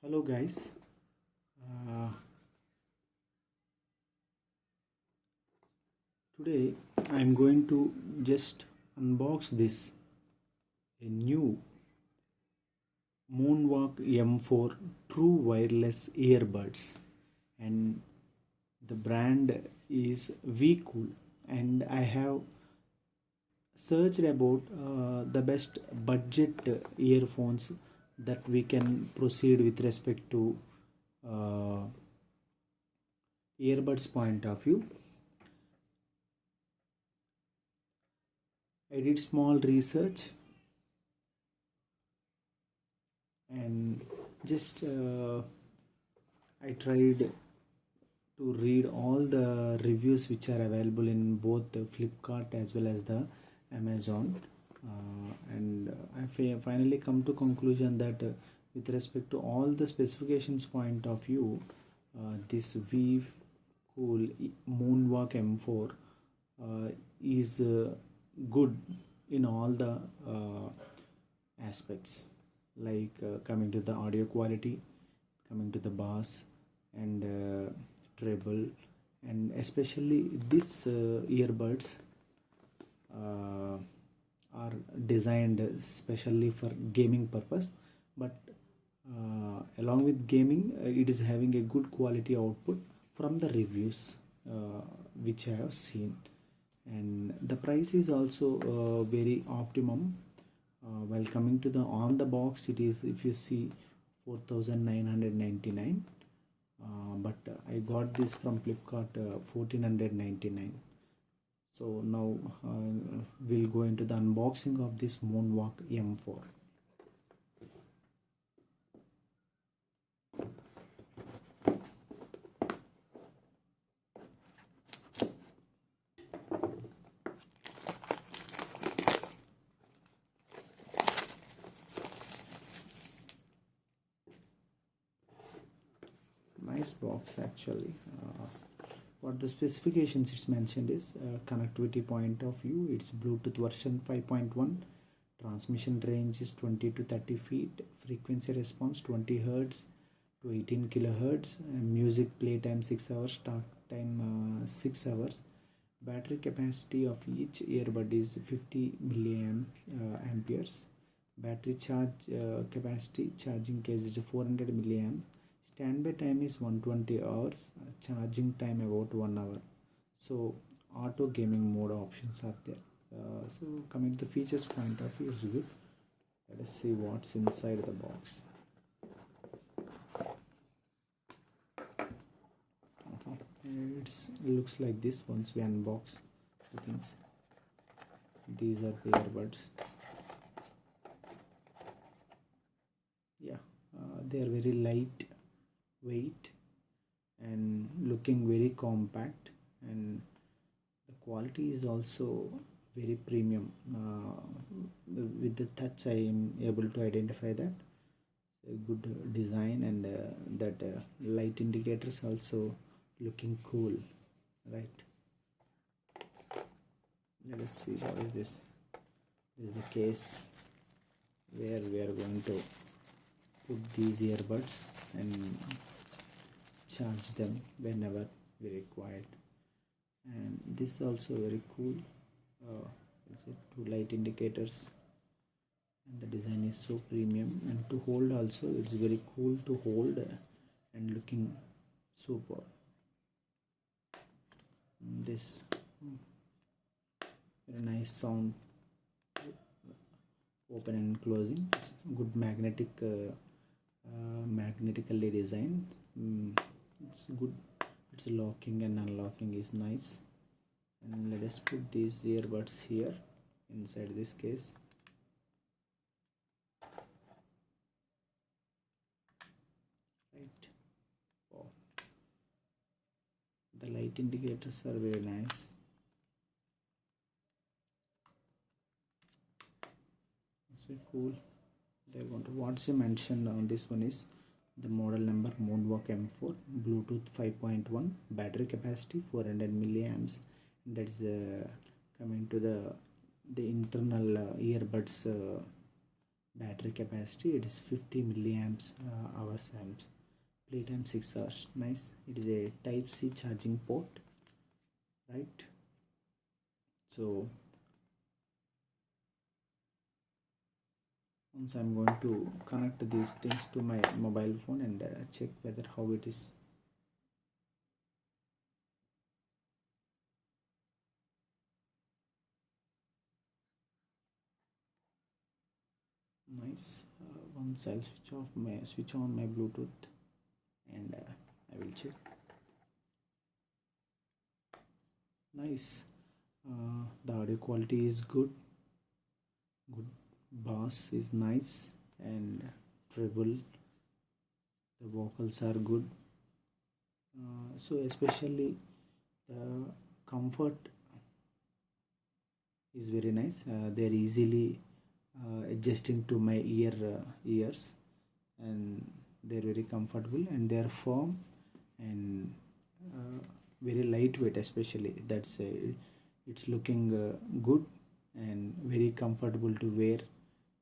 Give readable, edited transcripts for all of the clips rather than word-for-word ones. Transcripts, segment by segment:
Hello guys. Uh, Today I'm going to just unbox this a new Moonwalk M4 True Wireless Earbuds, and the brand is WeCool, and I have searched about the best budget earphones that we can proceed with respect to uh, earbuds point of view. I did small research and just I tried to read all the reviews which are available in both the Flipkart as well as the Amazon, and I finally come to conclusion that with respect to all the specifications point of view, this WeCool Moonwalk M4 is good in all the aspects, like coming to the audio quality, coming to the bass and treble, and especially this earbuds uh, are designed specially for gaming purpose, but along with gaming, it is having a good quality output from the reviews which I have seen, and the price is also very optimum. While coming to the on the box, it is, if you see, 4999, but I got this from Flipkart 1499. So now we'll go into the unboxing of this Moonwalk M4. Nice box actually. What the specifications it's mentioned is, connectivity point of view, it's Bluetooth version 5.1, transmission range is 20 to 30 feet, frequency response 20 hertz to 18 kilohertz, and music play time 6 hours, start time 6 hours. Battery capacity of each earbud is 50 milliamperes. Battery charge capacity, charging case is 400 milliamp. Standby time is 120 hours, charging time about 1 hour. So auto gaming mode options are there. So coming to the features point of view is good. Let us see what's inside the box. Okay, it looks like this once we unbox the things. These are the earbuds. Yeah, they are very light weight and looking very compact, and the quality is also very premium. With the touch I am able to identify that a good design, and that light indicators also looking cool, right? Let us see what is this. This is the case where we are going to put these earbuds and charge them whenever we require. And this is also very cool. Two light indicators, and the design is so premium, and to hold also it's very cool to hold and looking super. This very nice sound, open and closing. It's good magnetically designed. It's good. It's locking and unlocking is nice. And let us put these earbuds here inside this case. Right. Oh. The light indicators are very nice. So cool. They're going to, what's mentioned on this one is the model number Moonwalk M4, Bluetooth 5.1, battery capacity 400 milliamps. That's coming to the internal earbuds Battery capacity, it is 50 milliamps hours, amps. Playtime 6 hours. Nice. It is a type C charging port, right? So once I'm going to connect these things to my mobile phone and check whether how it is. Nice. Once I'll switch on my Bluetooth and I will check. Nice. The audio quality is good. Bass is nice, and treble, the vocals are good. So especially the comfort is very nice. They are easily adjusting to my ears, and they are very comfortable, and they are firm and very lightweight. Especially that's it's looking good and very comfortable to wear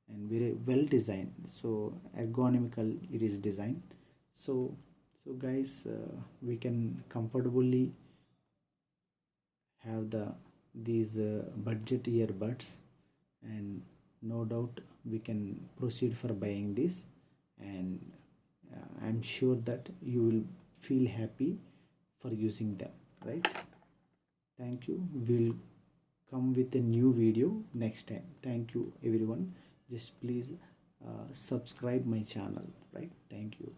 and very well designed. So ergonomical it is designed. So guys, we can comfortably have these budget earbuds, and no doubt we can proceed for buying this, and I'm sure that you will feel happy for using them, right? Thank you. We'll come with a new video next time. Thank you everyone. Just please subscribe my channel, right? Thank you.